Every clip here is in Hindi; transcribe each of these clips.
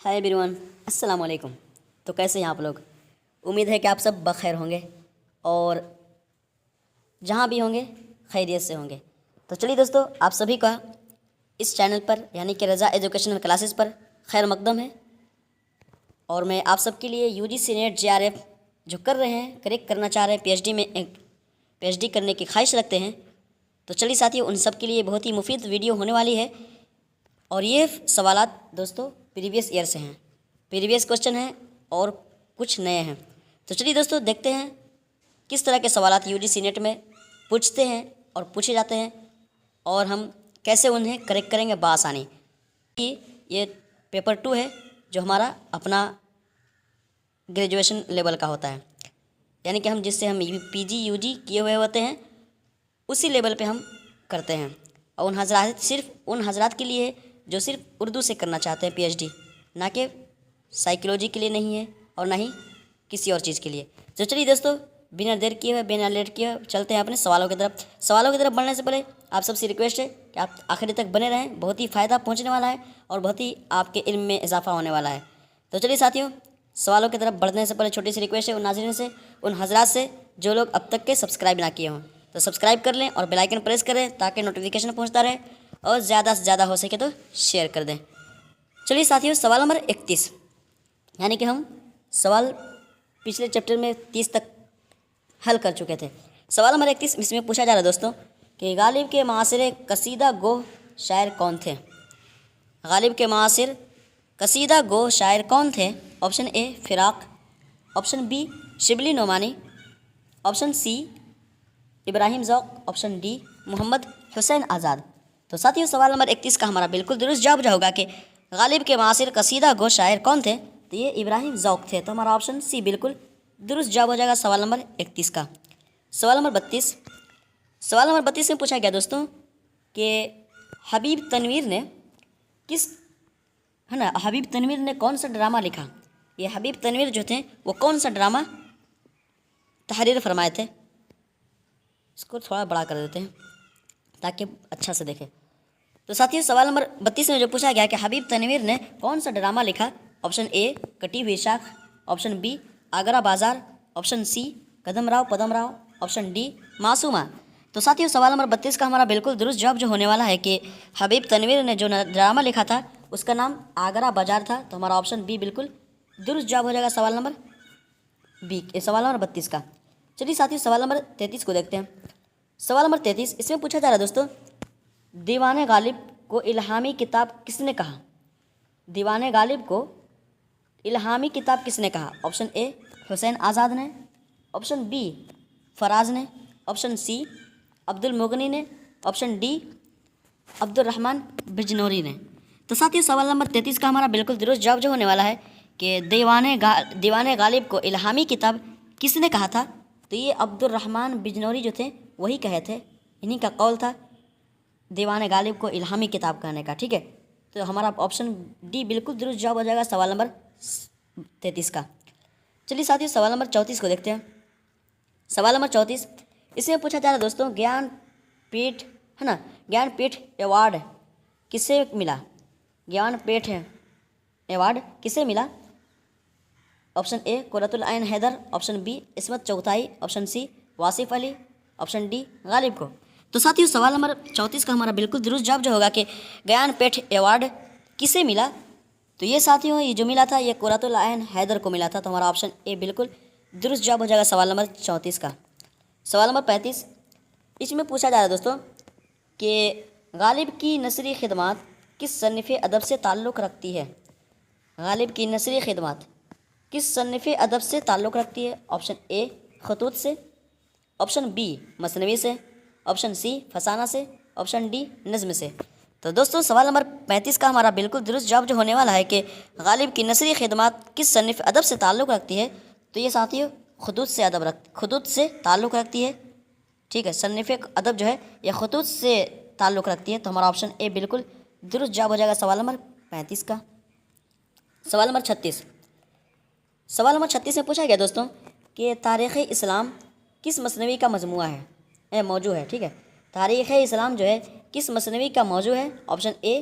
हाय एवरीवन, अस्सलाम वालेकुम। तो कैसे हैं आप लोग? उम्मीद है कि आप सब बखैर होंगे और जहाँ भी होंगे खैरियत से होंगे। तो चलिए दोस्तों, आप सभी का इस चैनल पर यानी कि रज़ा एजुकेशनल क्लासेस पर खैर मकदम है। और मैं आप सबके लिए यूजीसी नेट जेआरएफ जो कर रहे हैं, करेक्ट करना चाह रहे हैं, पीएचडी में पीएचडी करने की ख्वाहिश रखते हैं, तो चलिए साथियों, उन सब के लिए बहुत ही मुफीद वीडियो होने वाली है। और ये सवालात दोस्तों प्रीवियस ईयर से हैं, प्रीवियस क्वेश्चन हैं और कुछ नए हैं। तो चलिए दोस्तों, देखते हैं किस तरह के सवालात यूजीसी नेट में पूछते हैं और पूछे जाते हैं और हम कैसे उन्हें करेक्ट करेंगे बआसानी। ये पेपर 2 है जो हमारा अपना ग्रेजुएशन लेवल का होता है, यानी कि हम जिससे हम पीजी यूजी किए हुए होते हैं उसी लेवल पे हम करते हैं। और सिर्फ उन हजरात के लिए है जो सिर्फ उर्दू से करना चाहते हैं पीएचडी, ना कि साइकोलॉजी के लिए नहीं है और ना ही किसी और चीज़ के लिए। तो चलिए दोस्तों, बिना देर किए हुए बिना लेट किए हुए चलते हैं अपने सवालों की तरफ। सवालों की तरफ बढ़ने से पहले आप सबसे रिक्वेस्ट है कि आप आखिरी तक बने रहें, बहुत ही फ़ायदा पहुंचने वाला है और बहुत ही आपके इल्म में इजाफा होने वाला है। तो चलिए साथियों, सवालों की तरफ बढ़ने से पहले छोटी सी रिक्वेस्ट है उन नाज़रीन से, उन हजरात से जो लोग अब तक के सब्सक्राइब ना किए हों, तो सब्सक्राइब कर लें और बेल आइकन प्रेस करें ताकि नोटिफिकेशन पहुंचता रहे, और ज़्यादा से ज़्यादा हो सके तो शेयर कर दें। चलिए साथियों, सवाल नंबर 31, यानी कि हम सवाल पिछले चैप्टर में 30 तक हल कर चुके थे। सवाल नंबर 31 इसमें पूछा जा रहा है दोस्तों कि गालिब के मासिर कसीदा गो शायर कौन थे? गालिब के मासिर कसीदा गो शायर कौन थे? Option A Firaq, option B Shibli Nomani, option C Ibrahim Zauq, option D Mohammad Hussain Azad. तो साथियों, सवाल नंबर 31 का हमारा बिल्कुल दुरुस्त जवाब जो होगा कि गालिब के मासिर कसीदा गो शायर कौन थे, तो ये इब्राहिम ज़ौक़ थे। तो हमारा ऑप्शन सी बिल्कुल दुरुस्त जवाब हो जाएगा सवाल नंबर 31 का। सवाल नंबर 32 में पूछा गया दोस्तों कि हबीब तनवीर ने हबीब तनवीर ने कौन सा ड्रामा लिखा? ये हबीब तनवीर जो थे वो कौन सा ड्रामा तहरीर फरमाए थे? इसको थोड़ा बड़ा कर देते हैं ताकि अच्छा से देखें। तो साथियों, सवाल नंबर 32 में जो पूछा गया कि हबीब तनवीर ने कौन सा ड्रामा लिखा? ऑप्शन ए कटी हुई शाख, ऑप्शन बी आगरा बाजार, ऑप्शन सी कदम राव पदम राव, ऑप्शन डी मासूमा। तो साथियों, सवाल नंबर 32 का हमारा बिल्कुल दुरुस्त जवाब जो होने वाला है कि हबीब तनवीर ने जो ड्रामा लिखा था उसका नाम आगरा बाजार था। तो हमारा ऑप्शन बी बिल्कुल दुरुस्त जवाब हो जाएगा सवाल नंबर 32 का। चलिए साथियों, सवाल नंबर 33 को देखते हैं। सवाल नंबर 33 इसमें पूछा जा रहा है दोस्तों, दीवाने गालिब को इल्हामी किताब किसने कहा? दीवाने गालिब को इल्हामी किताब किसने कहा? ऑप्शन ए हुसैन आज़ाद ने, ऑप्शन बी फराज ने, ऑप्शन सी अब्दुल मुगनी ने, ऑप्शन डी अब्दुर्रहमान बिजनौरी ने। तो साथियों, सवाल नंबर 33 का हमारा बिल्कुल दुरुस्त जवाब जो होने वाला है कि दीवाने गालिब को इल्हामी किताब किसने कहा था? तो ये अब्दुर्रहमान बिजनौरी जो थे वही कहे थे, इन्हीं का कौल था दीवाने गालिब को इल्हामी किताब कहने का। ठीक है, तो हमारा ऑप्शन डी बिल्कुल दुरुस्त जवाब हो जाएगा सवाल नंबर 33 का। चलिए साथियों, सवाल नंबर 34 को देखते हैं। सवाल नंबर 34 इसमें पूछा जा रहा है दोस्तों, ज्ञानपीठ अवार्ड किसे मिला? ज्ञानपीठ अवार्ड किसे मिला? Option A Qurratul Ain Hyder, option B Ismat Chughtai, option C Wasif Ali, option D Ghalib को। तो साथियों, सवाल नंबर 34 का हमारा बिल्कुल दुरुस्त जवाब जो होगा कि ज्ञानपीठ अवार्ड किसे मिला? तो ये साथियों, ये जो मिला था ये कुर्रतुल ऐन हैदर को मिला था। तो हमारा ऑप्शन ए बिल्कुल दुरुस्त जवाब हो जाएगा सवाल नंबर 34 का। सवाल नंबर 35 इसमें पूछा जा रहा है दोस्तों कि गालिब की नसरी खिदमत किस सन्निफ़ अदब से ताल्लुक़ रखती है? गालिब की नसरी खिदमत किस सन्निफ़ अदब से ताल्लुक़ रखती है? ऑप्शन ए खतूत से, ऑप्शन बी मसनवी से, ऑप्शन सी फसाना से, ऑप्शन डी नज़्म से। तो दोस्तों, सवाल नंबर 35 का हमारा बिल्कुल दुरुस्त जवाब जो होने वाला है कि गालिब की नसरी खिदमत किस सन्निफ़ अदब से ताल्लुक़ रखती है? तो ये साथियों खतूत से ताल्लुक़ रखती है। ठीक है, सन्निफ़ अदब जो है यह खतूत से ताल्लुक़ रखती है। तो हमारा ऑप्शन ए बिल्कुल दुरुस्त जवाब हो जाएगा सवाल नंबर 35 का। सवाल नंबर 36 में पूछा गया दोस्तों कि तारीख़ इस्लाम किस मसनवी का मौजू है। ठीक है, तारीख़ इस्लाम जो है किस मसनवी का मौजू है? ऑप्शन ए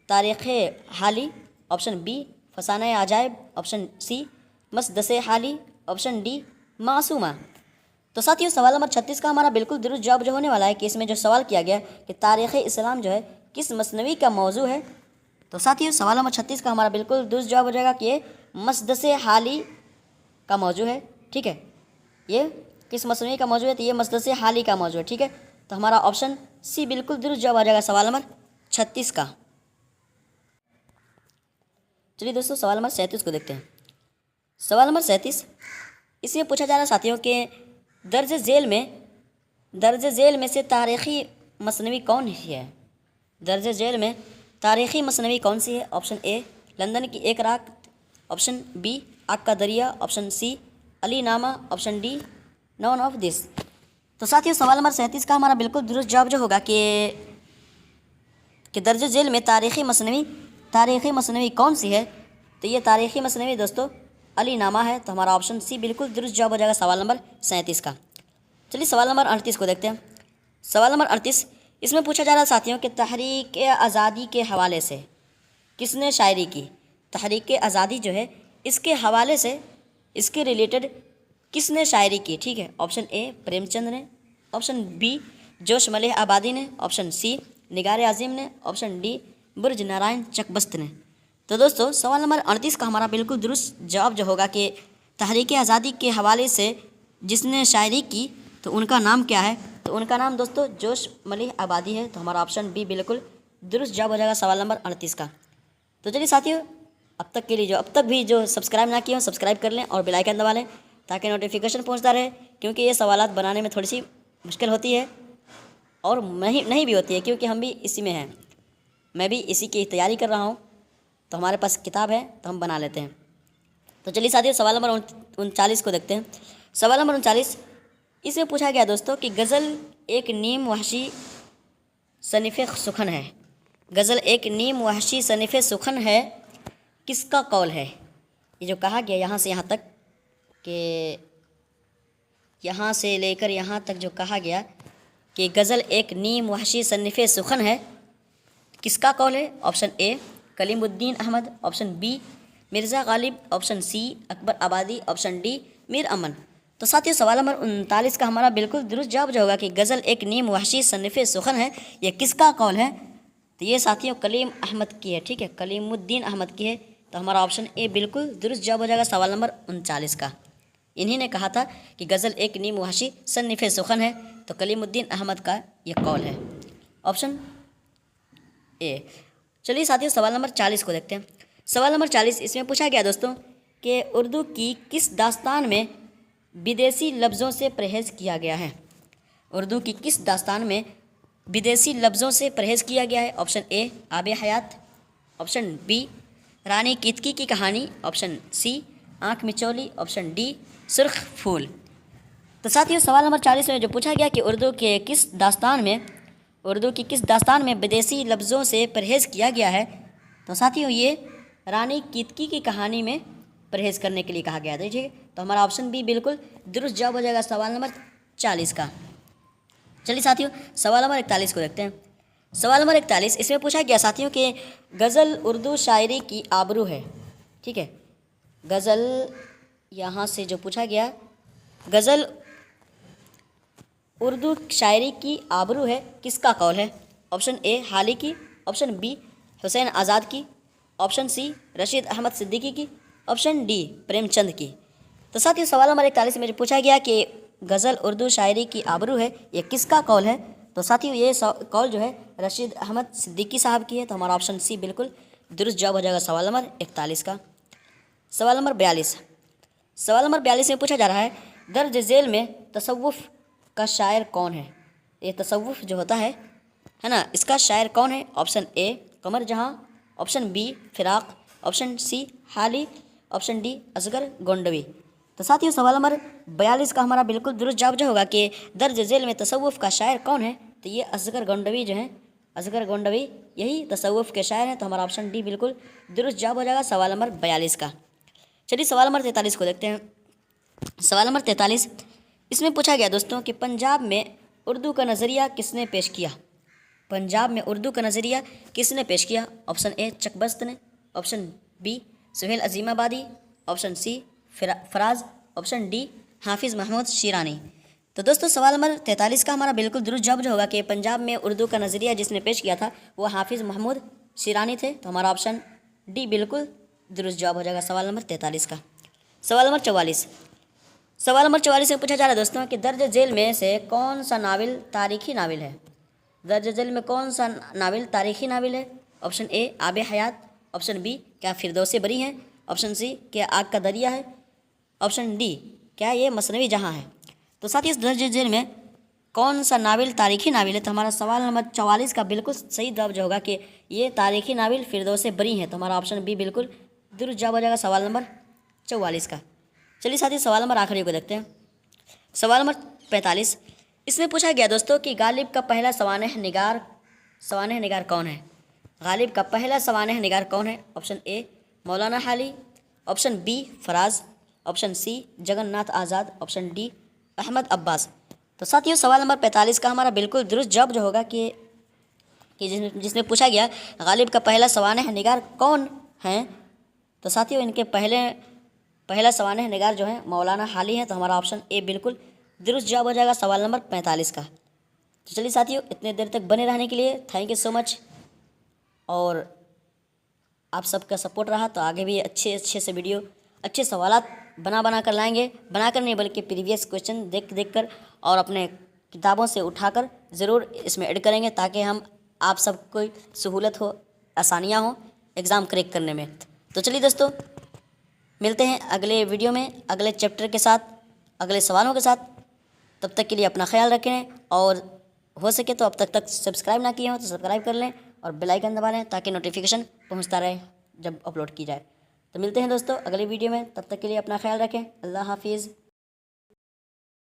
तारीख़ हाली, ऑप्शन बी फसाना अजायब, ऑप्शन सी मसदसे हाली, ऑप्शन डी मासूमा। तो साथियों सवाल नंबर 36 का हमारा बिल्कुल दुरुस्त जवाब जो होने वाला है कि इसमें जो सवाल किया गया कि तारीख़ इस्लाम जो है किस मसनवी का मौजू है। तो साथियों सवाल नंबर 36 का हमारा बिल्कुल दुरुस्त जवाब हो जाएगा कि ये मसदसे हाली का मौजू है। ठीक है, ये किस मसनवी का मौजू है, तो ये मसदसे हाली का मौजू है। ठीक है, तो हमारा ऑप्शन सी बिल्कुल दुरुस्त जवाब आ जाएगा सवाल नंबर 36 का। चलिए दोस्तों सवाल नंबर 37 को देखते हैं। सवाल नंबर 37 इसमें पूछा जा रहा है साथियों के दर्ज झेल में से तारीख़ी मसनवी कौन है। दर्ज झेल में तारीख़ी मसनवी कौन सी है। ऑप्शन ए लंदन की एक रात, ऑप्शन बी आग का दरिया, ऑप्शन सी अली नामा, option D none of this. तो साथियों सवाल नंबर 37 का हमारा बिल्कुल दुरुस्त जवाब जो होगा कि दर्ज झेल में तारीख़ी मसनवी कौन सी है। तो ये तारीख़ी मसनवी दोस्तों अली नामा है। तो हमारा ऑप्शन सी बिल्कुल दुरुस्त जवाब हो जाएगा सवाल नंबर 37 का। चलिए सवाल नंबर 38 को देखते हैं। सवाल नंबर 38 इसमें पूछा जा रहा है साथियों कि तहरीक आज़ादी के हवाले से किसने शायरी की। तहरीक आज़ादी जो है इसके हवाले से, इसके रिलेटेड किसने शायरी की। ठीक है, ऑप्शन ए प्रेमचंद ने, ऑप्शन बी जोश मलिह आबादी ने, ऑप्शन सी निगार आज़िम ने, ऑप्शन डी बुर्ज नारायण चकबस्त ने। तो दोस्तों सवाल नंबर 38 का हमारा बिल्कुल दुरुस्त जवाब जो होगा कि तहरीक आज़ादी के हवाले से जिसने शायरी की तो उनका नाम क्या है। तो उनका नाम दोस्तों जोश मलिह आबादी है। तो हमारा ऑप्शन बी बिल्कुल दुरुस्त जवाब हो जाएगा सवाल नंबर 38 का। तो चलिए साथियों अब तक भी जो सब्सक्राइब ना किए हो सब्सक्राइब कर लें और बेल आइकन दबा लें ताकि नोटिफिकेशन पहुंचता रहे, क्योंकि ये सवालात बनाने में थोड़ी सी मुश्किल होती है और नहीं भी होती है, क्योंकि हम भी इसी में हैं, मैं भी इसी की तैयारी कर रहा हूँ। तो हमारे पास किताब है तो हम बना लेते हैं। तो चलिए साथियों सवाल नंबर 39 को देखते हैं। सवाल नंबर 39 इसमें पूछा गया दोस्तों कि गज़ल एक नीम वहशी सनीफ़ सुखन है। गज़ल एक नीम वहशी सनीफ़ सुखन है, किसका कौल है। ये जो कहा गया यहाँ से यहाँ तक कि यहाँ से लेकर यहाँ तक जो कहा गया कि गज़ल एक नीम वहशी सनीफ़ सुखन है, किसका कौल है। Option A Kalimuddin Ahmad, option B Mirza Ghalib, option C Akbar Abadi, option D Mir अमन। तो साथियों सवाल नंबर 39 का हमारा बिल्कुल दुरुस्त जवाब जो होगा कि गज़ल एक नीम वहशी सनीफ़ सुखन है, ये किसका कौल है। तो ये साथियों कलीम अहमद की है। ठीक है, कलीमुद्दीन अहमद की है। तो हमारा ऑप्शन ए बिल्कुल दुरुस्त जवाब हो जाएगा सवाल नंबर 39 का। इन्हीं ने कहा था कि गज़ल एक नीम वहशी सनीफ़ सुखन है, तो कलीमुद्दीन अहमद का ये कौल है, ऑप्शन ए। चलिए साथियों सवाल नंबर 40 को देखते हैं। सवाल नंबर 40 इसमें पूछा गया दोस्तों कि उर्दू की किस दास्तान में विदेशी लफ्ज़ों से परहेज़ किया गया है। उर्दू की किस दास्तान में विदेशी लफ्ज़ों से परहेज़ किया गया है। ऑप्शन ए आब हयात, ऑप्शन बी रानी कितकी की कहानी, ऑप्शन सी आँख मिचौली, ऑप्शन डी सुर्ख फूल। तो साथियों सवाल नंबर 40 में जो पूछा गया कि उर्दू की किस दास्तान में विदेशी लफ्ज़ों से परहेज़ किया गया है। तो साथियों ये रानी कितकी की कहानी में परहेज़ करने के लिए कहा गया था। ठीक है, तो हमारा ऑप्शन बी बिल्कुल दुरुस्त जवाब हो जाएगा सवाल नंबर 40 का। चलिए साथियों सवाल नंबर 41 को देखते हैं। सवाल नंबर 41 इसमें पूछा गया साथियों कि गज़ल उर्दू शायरी की आबरू है। ठीक है, गज़ल यहाँ से जो पूछा गया गज़ल उर्दू शायरी की आबरू है, किसका कौल है। ऑप्शन ए हाली की, ऑप्शन बी हुसैन आज़ाद की, ऑप्शन सी रशीद अहमद सिद्दीकी की, ऑप्शन डी प्रेमचंद की। तो साथियों सवाल नंबर 41 में जो पूछा गया कि गज़ल उर्दू शायरी की आबरू है, ये किसका कौल है। तो साथियों ये कौल जो है रशीद अहमद सिद्दीकी साहब की है। तो हमारा ऑप्शन सी बिल्कुल दुरुस्त जवाब हो जाएगा सवाल नंबर 41 का। सवाल नंबर 42 में पूछा जा रहा है दर्ज झेल में तसव्वुफ़ का शायर कौन है। ये तसव्वुफ़ जो होता है ना, इसका शायर कौन है। ऑप्शन ए कमर जहाँ, ऑप्शन बी फिराक, ऑप्शन सी हाली, ऑप्शन डी असगर गोंडवी। तो साथियों सवाल नंबर 42 का हमारा बिल्कुल दुरुस्त जवाब जो होगा कि दर्ज झेल में तसव्वुफ़ का शायर कौन है। तो ये असगर गोंडवी जो हैं, असगर गोंडवी यही तसव्वुफ़ के शायर हैं। तो हमारा ऑप्शन डी बिल्कुल दुरुस्त जवाब हो जाएगा सवाल नंबर 42 का। चलिए सवाल नंबर 43 को देखते हैं। सवाल नंबर 43 इसमें पूछा गया दोस्तों कि पंजाब में उर्दू का नज़रिया किसने पेश किया। पंजाब में उर्दू का नज़रिया किसने पेश किया। ऑप्शन ए चकबस्त ने, option B Suhail Azimabadi, option C Faraz, option D Hafeez Mahmood Shirani. तो दोस्तों सवाल नंबर 43 का हमारा बिल्कुल दुरुस्त जवाब जो होगा कि पंजाब में उर्दू का नज़रिया जिसने पेश किया था वो हाफिज़ महमूद शिरानी थे। तो हमारा ऑप्शन डी बिल्कुल दुरुस्त जवाब हो जाएगा सवाल नंबर 43 का। सवाल नंबर 44, सवाल नंबर 44 में पूछा जा रहा है दोस्तों कि दर्ज जेल में से कौन सा नावल तारीखी नावल है। दर्ज जेल में कौन सा नावल तारीखी नावल है। ऑप्शन ए आब हयात, ऑप्शन बी क्या फिरदौसे बरी हैं, ऑप्शन सी क्या आग का दरिया है, ऑप्शन डी क्या ये मसनवी जहां है। तो साथ ही इस दर्ज जेल में कौन सा नावल तारीखी नावल है। तो हमारा सवाल नंबर 44 का बिल्कुल सही जवाब जो होगा कि ये तारीखी नावल फिरदौसे बरी हैं। तो हमारा ऑप्शन बी बिल्कुल दुरुस्त जवाब हो जाएगा सवाल नंबर 44 का। चलिए साथ ही सवाल नंबर आखिरी को देखते हैं। सवाल नंबर 45, इसमें पूछा गया दोस्तों कि गालिब का पहला सवानह निगार कौन है। गालिब का पहला सवानह निगार कौन है। Option A Maulana Hali, option B Faraz, option C Jagannath Azad, option D Ahmad Abbas. तो साथियों सवाल नंबर 45 का हमारा बिल्कुल दुरुस्त जवाब जो होगा कि जिसमें पूछा गया गालिब का पहला सवानह निगार कौन है। तो साथियों इनके पहला सवानह निगार जो है मौलाना हाली हैं। तो हमारा ऑप्शन ए बिल्कुल दुरुस्त जवाब हो जाएगा सवाल नंबर 45 का। तो चलिए साथियों इतने देर तक बने रहने के लिए थैंक यू सो मच। और आप सबका सपोर्ट रहा तो आगे भी अच्छे से वीडियो अच्छे सवालात बना कर लाएंगे। बनाकर नहीं बल्कि प्रीवियस क्वेश्चन देख कर और अपने किताबों से उठाकर ज़रूर इसमें ऐड करेंगे ताकि हम आप सबको सहूलत हो, आसानियाँ हो एग्ज़ाम क्रैक करने में। तो चलिए दोस्तों मिलते हैं अगले वीडियो में अगले चैप्टर के साथ, अगले सवालों के साथ। तब तक के लिए अपना ख्याल रखें और हो सके तो अब तक सब्सक्राइब ना किए हो तो सब्सक्राइब कर लें और बेल आइकन दबा लें ताकि नोटिफिकेशन पहुंचता रहे जब अपलोड की जाए। तो मिलते हैं दोस्तों अगले वीडियो में, तब तक के लिए अपना ख्याल रखें। अल्लाह हाफिज़।